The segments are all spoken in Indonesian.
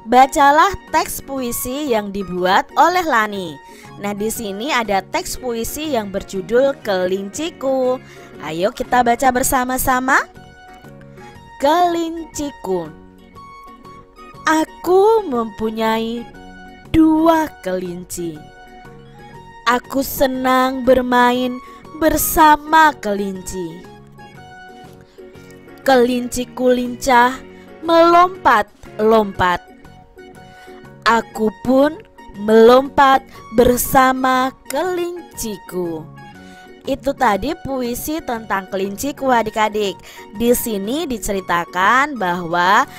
Bacalah teks puisi yang dibuat oleh Lani. Nah, di sini ada teks puisi yang berjudul Kelinciku. Ayo kita baca bersama-sama. Kelinciku. Aku mempunyai 2 kelinci. Aku senang bermain bersama kelinci. Kelinciku lincah melompat-lompat. Aku pun melompat bersama kelinciku. Itu tadi puisi tentang kelinciku adik-adik. Di sini diceritakan bahwa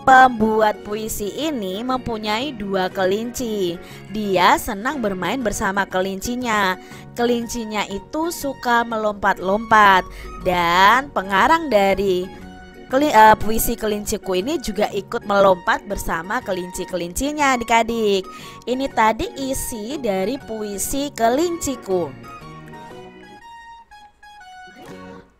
pembuat puisi ini mempunyai 2 kelinci. Dia senang bermain bersama kelincinya. Kelincinya itu suka melompat-lompat. Dan pengarang dari puisi Kelinciku ini juga ikut melompat bersama kelinci-kelincinya adik-adik. Ini tadi isi dari puisi Kelinciku.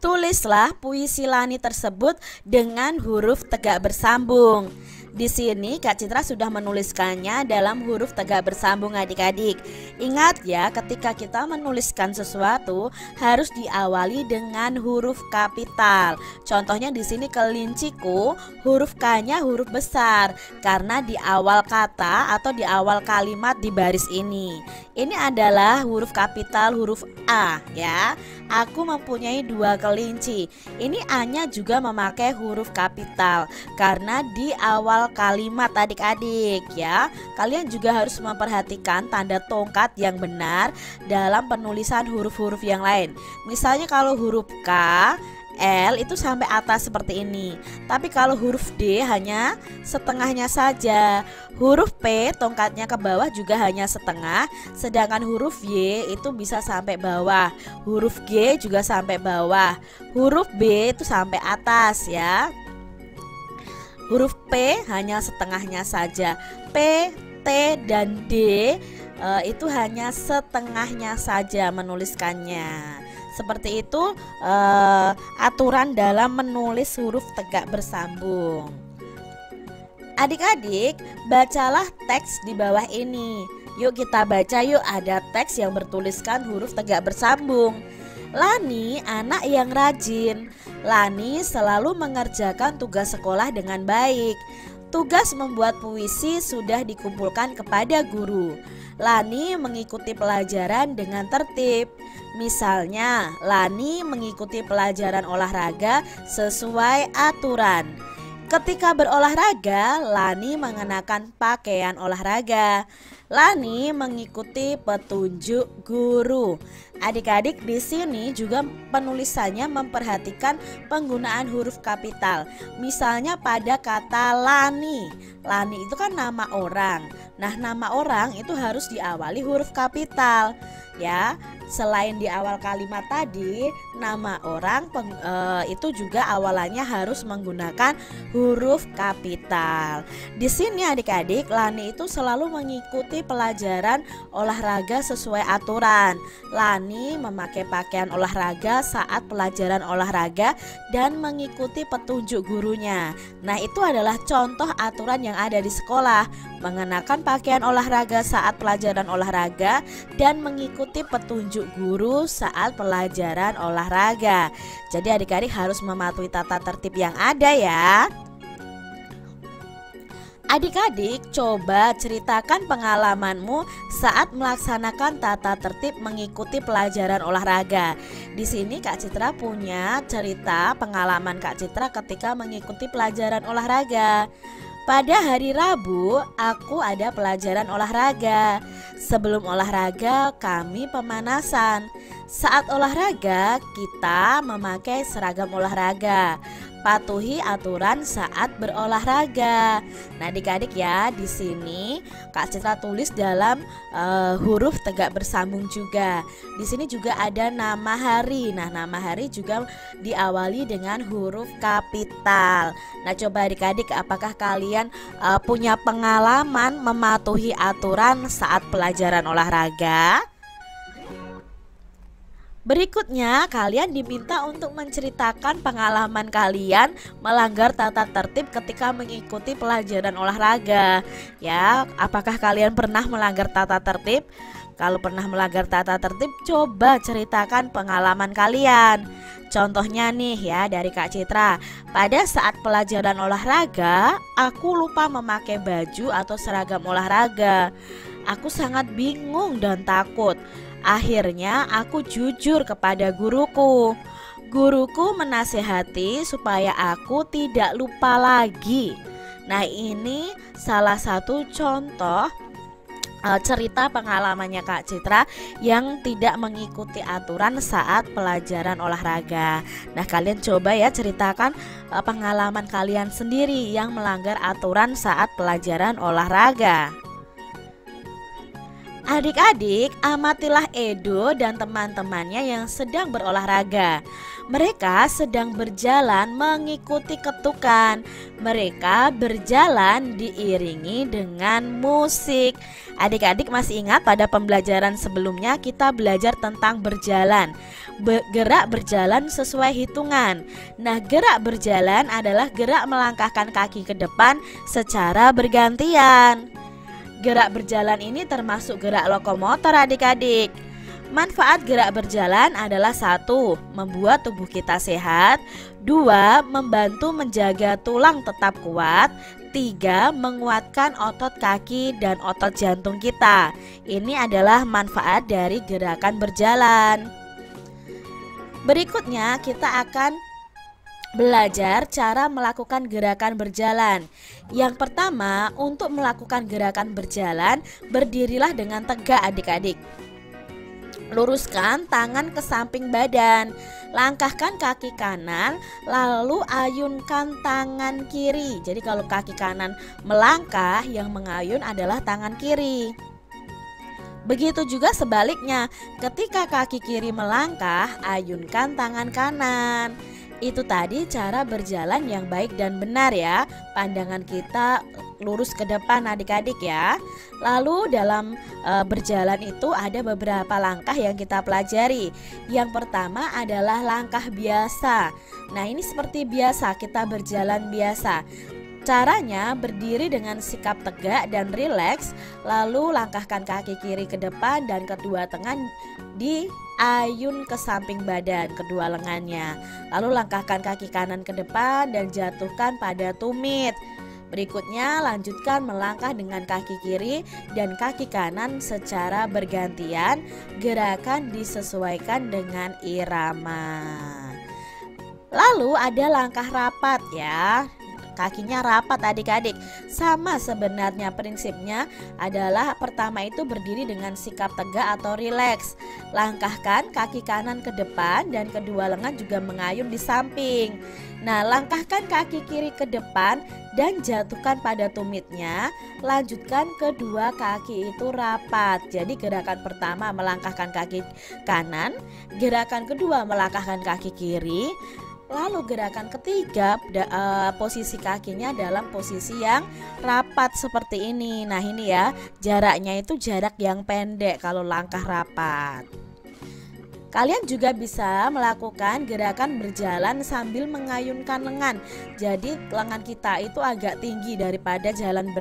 Tulislah puisi Lani tersebut dengan huruf tegak bersambung. Di sini Kak Citra sudah menuliskannya dalam huruf tegak bersambung adik-adik. Ingat ya, ketika kita menuliskan sesuatu harus diawali dengan huruf kapital. Contohnya di sini kelinciku, huruf K-nya huruf besar karena di awal kata atau di awal kalimat di baris ini. Ini adalah huruf kapital huruf A ya. Aku mempunyai 2 kelinci. Ini A-nya juga memakai huruf kapital karena di awal kalimat adik-adik ya. Kalian juga harus memperhatikan tanda tongkat yang benar dalam penulisan huruf-huruf yang lain. Misalnya kalau huruf K, L itu sampai atas seperti ini. Tapi kalau huruf D hanya setengahnya saja. Huruf P tongkatnya ke bawah juga hanya setengah. Sedangkan huruf Y itu bisa sampai bawah. Huruf G juga sampai bawah. Huruf B itu sampai atas ya. Huruf P hanya setengahnya saja. P, T, dan D itu hanya setengahnya saja menuliskannya. Seperti itu aturan dalam menulis huruf tegak bersambung. Adik-adik, bacalah teks di bawah ini. Yuk kita baca yuk, ada teks yang bertuliskan huruf tegak bersambung. Lani anak yang rajin. Lani selalu mengerjakan tugas sekolah dengan baik. Tugas membuat puisi sudah dikumpulkan kepada guru. Lani mengikuti pelajaran dengan tertib. Misalnya, Lani mengikuti pelajaran olahraga sesuai aturan. Ketika berolahraga, Lani mengenakan pakaian olahraga. Lani mengikuti petunjuk guru. Adik-adik, di sini juga penulisannya memperhatikan penggunaan huruf kapital. Misalnya pada kata Lani. Lani itu kan nama orang. Nah, nama orang itu harus diawali huruf kapital ya. Selain di awal kalimat tadi, nama orang itu juga awalannya harus menggunakan huruf kapital. Di sini adik-adik, Lani itu selalu mengikuti pelajaran olahraga sesuai aturan. Lani memakai pakaian olahraga saat pelajaran olahraga dan mengikuti petunjuk gurunya. Nah, itu adalah contoh aturan yang ada di sekolah. Mengenakan pakaian olahraga saat pelajaran olahraga dan mengikuti petunjuk guru saat pelajaran olahraga. Jadi adik-adik harus mematuhi tata tertib yang ada ya. Adik-adik, coba ceritakan pengalamanmu saat melaksanakan tata tertib mengikuti pelajaran olahraga. Di sini Kak Citra punya cerita pengalaman Kak Citra ketika mengikuti pelajaran olahraga. Pada hari Rabu, aku ada pelajaran olahraga. Sebelum olahraga, kami pemanasan. Saat olahraga, kita memakai seragam olahraga. Patuhi aturan saat berolahraga. Nah, adik-adik ya, di sini Kak Citra tulis dalam huruf tegak bersambung juga. Di sini juga ada nama hari. Nah, nama hari juga diawali dengan huruf kapital. Nah, coba adik-adik, apakah kalian punya pengalaman mematuhi aturan saat pelajaran olahraga? Berikutnya, kalian diminta untuk menceritakan pengalaman kalian melanggar tata tertib ketika mengikuti pelajaran olahraga. Ya, apakah kalian pernah melanggar tata tertib? Kalau pernah melanggar tata tertib, coba ceritakan pengalaman kalian. Contohnya nih ya dari Kak Citra. Pada saat pelajaran olahraga, aku lupa memakai baju atau seragam olahraga. Aku sangat bingung dan takut. Akhirnya aku jujur kepada guruku. Guruku menasehati supaya aku tidak lupa lagi. Nah, ini salah satu contoh cerita pengalamannya Kak Citra yang tidak mengikuti aturan saat pelajaran olahraga. Nah, kalian coba ya ceritakan pengalaman kalian sendiri yang melanggar aturan saat pelajaran olahraga. Adik-adik, amatilah Edo dan teman-temannya yang sedang berolahraga. Mereka sedang berjalan mengikuti ketukan. Mereka berjalan diiringi dengan musik. Adik-adik masih ingat pada pembelajaran sebelumnya kita belajar tentang berjalan. Gerak berjalan sesuai hitungan. Nah, gerak berjalan adalah gerak melangkahkan kaki ke depan secara bergantian. Gerak berjalan ini termasuk gerak lokomotor adik-adik. Manfaat gerak berjalan adalah 1. Membuat tubuh kita sehat. 2. Membantu menjaga tulang tetap kuat. 3. Menguatkan otot kaki dan otot jantung kita. Ini adalah manfaat dari gerakan berjalan. Berikutnya kita akan belajar cara melakukan gerakan berjalan. Yang pertama, untuk melakukan gerakan berjalan, berdirilah dengan tegak adik-adik. Luruskan tangan ke samping badan. Langkahkan kaki kanan, lalu ayunkan tangan kiri. Jadi kalau kaki kanan melangkah, yang mengayun adalah tangan kiri. Begitu juga sebaliknya, ketika kaki kiri melangkah, ayunkan tangan kanan. Itu tadi cara berjalan yang baik dan benar ya. Pandangan kita lurus ke depan adik-adik ya. Lalu dalam berjalan itu ada beberapa langkah yang kita pelajari. Yang pertama adalah langkah biasa. Nah, ini seperti biasa kita berjalan biasa. Caranya berdiri dengan sikap tegak dan rileks, lalu langkahkan kaki kiri ke depan dan kedua tangan diayun ke samping badan kedua lengannya. Lalu langkahkan kaki kanan ke depan dan jatuhkan pada tumit. Berikutnya lanjutkan melangkah dengan kaki kiri dan kaki kanan secara bergantian. Gerakan disesuaikan dengan irama. Lalu ada langkah rapat ya. Kakinya rapat adik-adik. Sama sebenarnya prinsipnya adalah pertama itu berdiri dengan sikap tegak atau rileks. Langkahkan kaki kanan ke depan dan kedua lengan juga mengayun di samping. Nah, langkahkan kaki kiri ke depan dan jatuhkan pada tumitnya. Lanjutkan kedua kaki itu rapat. Jadi gerakan pertama melangkahkan kaki kanan, gerakan kedua melangkahkan kaki kiri. Lalu gerakan ketiga posisi kakinya dalam posisi yang rapat seperti ini. Nah, ini ya, jaraknya itu jarak yang pendek kalau langkah rapat. Kalian juga bisa melakukan gerakan berjalan sambil mengayunkan lengan. Jadi lengan kita itu agak tinggi daripada jalan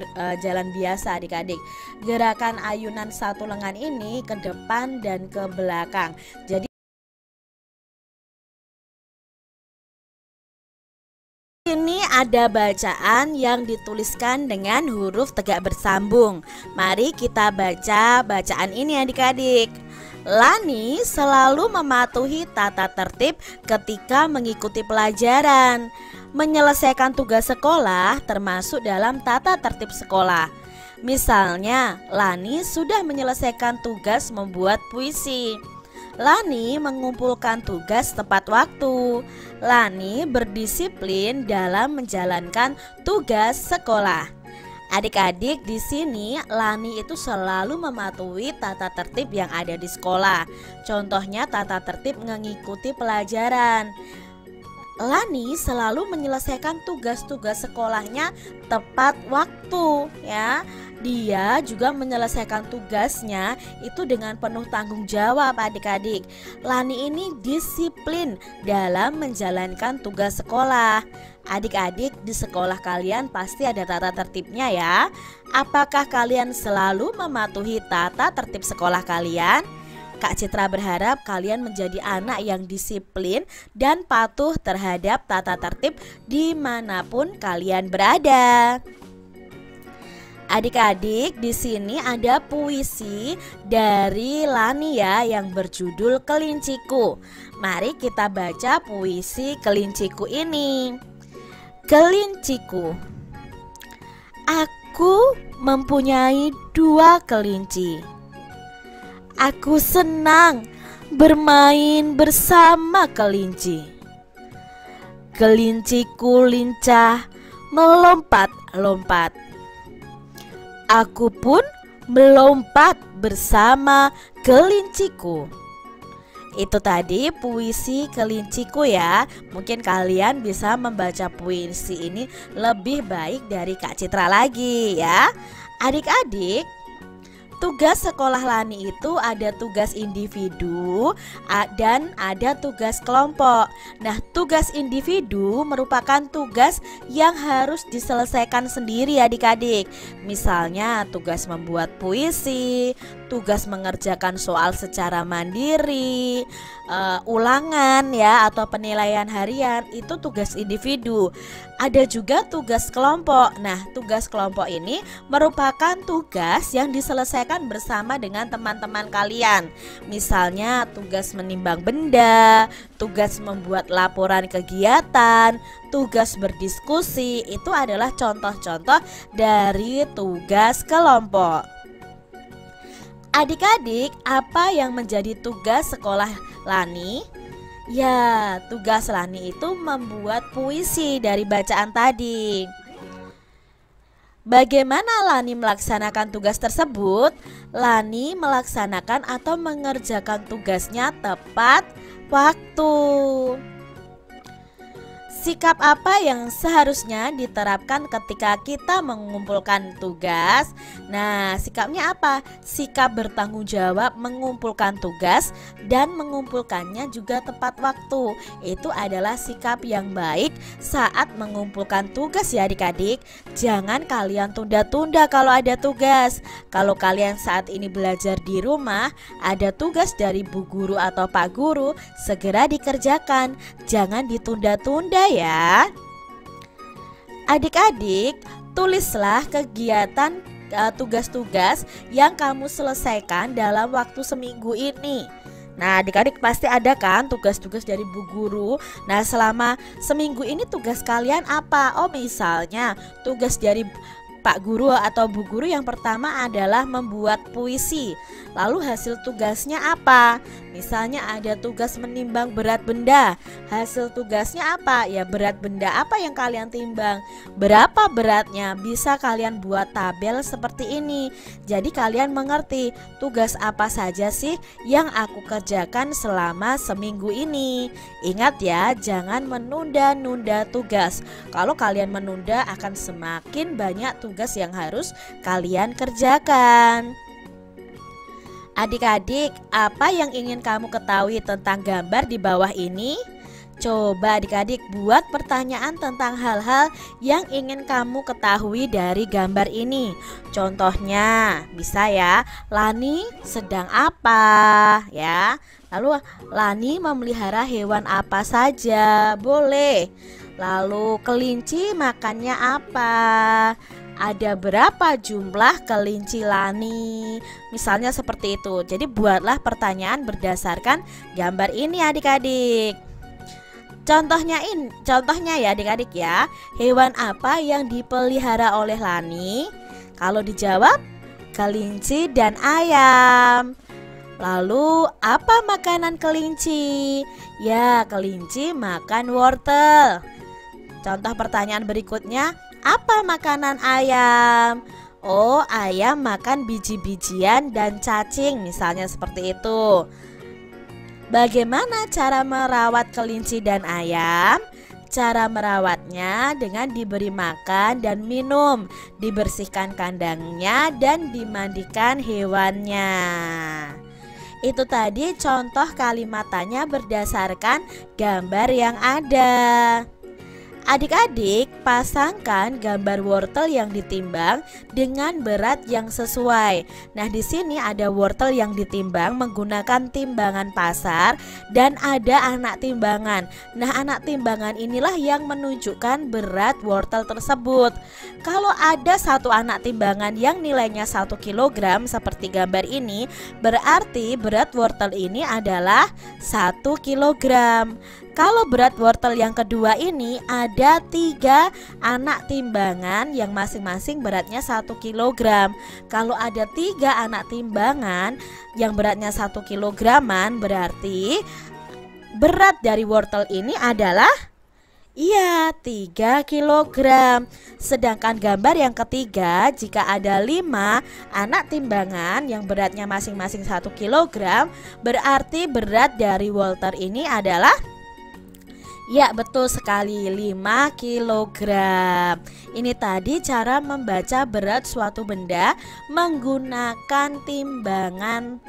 biasa adik-adik. Gerakan ayunan satu lengan ini ke depan dan ke belakang. Jadi ini ada bacaan yang dituliskan dengan huruf tegak bersambung. Mari kita baca bacaan ini adik-adik. Lani selalu mematuhi tata tertib ketika mengikuti pelajaran. Menyelesaikan tugas sekolah termasuk dalam tata tertib sekolah. Misalnya, Lani sudah menyelesaikan tugas membuat puisi. Lani mengumpulkan tugas tepat waktu. Lani berdisiplin dalam menjalankan tugas sekolah. Adik-adik, di sini Lani itu selalu mematuhi tata tertib yang ada di sekolah. Contohnya tata tertib mengikuti pelajaran. Lani selalu menyelesaikan tugas-tugas sekolahnya tepat waktu ya. Dia juga menyelesaikan tugasnya itu dengan penuh tanggung jawab adik-adik. Lani ini disiplin dalam menjalankan tugas sekolah. Adik-adik di sekolah kalian pasti ada tata tertibnya ya. Apakah kalian selalu mematuhi tata tertib sekolah kalian? Kak Citra berharap kalian menjadi anak yang disiplin dan patuh terhadap tata tertib dimanapun kalian berada. Adik-adik, di sini ada puisi dari Lani ya yang berjudul Kelinciku. Mari kita baca puisi Kelinciku ini. Kelinciku. Aku mempunyai 2 kelinci. Aku senang bermain bersama kelinci. Kelinciku lincah melompat-lompat. Aku pun melompat bersama kelinciku. Itu tadi puisi Kelinciku ya. Mungkin kalian bisa membaca puisi ini lebih baik dari Kak Citra lagi ya. Adik-adik, tugas sekolah Lani itu ada tugas individu dan ada tugas kelompok. Nah, tugas individu merupakan tugas yang harus diselesaikan sendiri adik-adik. Misalnya tugas membuat puisi, tugas mengerjakan soal secara mandiri, ulangan ya atau penilaian harian, itu tugas individu. Ada juga tugas kelompok. Nah, tugas kelompok ini merupakan tugas yang diselesaikan bersama dengan teman-teman kalian. Misalnya tugas menimbang benda, tugas membuat laporan kegiatan, tugas berdiskusi, itu adalah contoh-contoh dari tugas kelompok. Adik-adik, apa yang menjadi tugas sekolah Lani? Ya, tugas Lani itu membuat puisi dari bacaan tadi. Bagaimana Lani melaksanakan tugas tersebut? Lani melaksanakan atau mengerjakan tugasnya tepat waktu. Sikap apa yang seharusnya diterapkan ketika kita mengumpulkan tugas? Nah, sikapnya apa? Sikap bertanggung jawab mengumpulkan tugas dan mengumpulkannya juga tepat waktu. Itu adalah sikap yang baik saat mengumpulkan tugas ya adik-adik. Jangan kalian tunda-tunda kalau ada tugas. Kalau kalian saat ini belajar di rumah, ada tugas dari Bu Guru atau Pak Guru, segera dikerjakan. Jangan ditunda-tunda ya. Adik-adik, tulislah kegiatan tugas-tugas yang kamu selesaikan dalam waktu seminggu ini. Nah, adik-adik pasti ada kan tugas-tugas dari Bu Guru. Nah, selama seminggu ini tugas kalian apa? Oh, misalnya tugas dari Pak Guru atau Bu Guru yang pertama adalah membuat puisi. Lalu hasil tugasnya apa? Misalnya ada tugas menimbang berat benda. Hasil tugasnya apa? Ya berat benda apa yang kalian timbang. Berapa beratnya? Bisa kalian buat tabel seperti ini. Jadi kalian mengerti tugas apa saja sih yang aku kerjakan selama seminggu ini. Ingat ya, jangan menunda-nunda tugas. Kalau kalian menunda akan semakin banyak tugas yang harus kalian kerjakan. Adik-adik, apa yang ingin kamu ketahui tentang gambar di bawah ini? Coba adik-adik buat pertanyaan tentang hal-hal yang ingin kamu ketahui dari gambar ini. Contohnya, bisa ya, Lani sedang apa? Ya. Lalu Lani memelihara hewan apa saja? Boleh. Lalu kelinci makannya apa? Ada berapa jumlah kelinci Lani? Misalnya seperti itu. Jadi buatlah pertanyaan berdasarkan gambar ini adik-adik. Contohnya ya adik-adik ya. Hewan apa yang dipelihara oleh Lani? Kalau dijawab, kelinci dan ayam. Lalu apa makanan kelinci? Ya, kelinci makan wortel. Contoh pertanyaan berikutnya, apa makanan ayam? Oh, ayam makan biji-bijian dan cacing, misalnya seperti itu. Bagaimana cara merawat kelinci dan ayam? Cara merawatnya dengan diberi makan dan minum, dibersihkan kandangnya dan dimandikan hewannya. Itu tadi contoh kalimat tanya berdasarkan gambar yang ada. Adik-adik, pasangkan gambar wortel yang ditimbang dengan berat yang sesuai. Nah, di sini ada wortel yang ditimbang menggunakan timbangan pasar dan ada anak timbangan. Nah, anak timbangan inilah yang menunjukkan berat wortel tersebut. Kalau ada satu anak timbangan yang nilainya 1 kg seperti gambar ini, berarti berat wortel ini adalah 1 kg. Kalau berat wortel yang kedua ini ada 3 anak timbangan yang masing-masing beratnya 1 kg. Kalau ada 3 anak timbangan yang beratnya 1 kilograman, berarti berat dari wortel ini adalah 3 kg. Sedangkan gambar yang ketiga, jika ada 5 anak timbangan yang beratnya masing-masing 1 kg, berarti berat dari wortel ini adalah, ya, betul sekali, 5 kg. Ini tadi cara membaca berat suatu benda menggunakan timbangan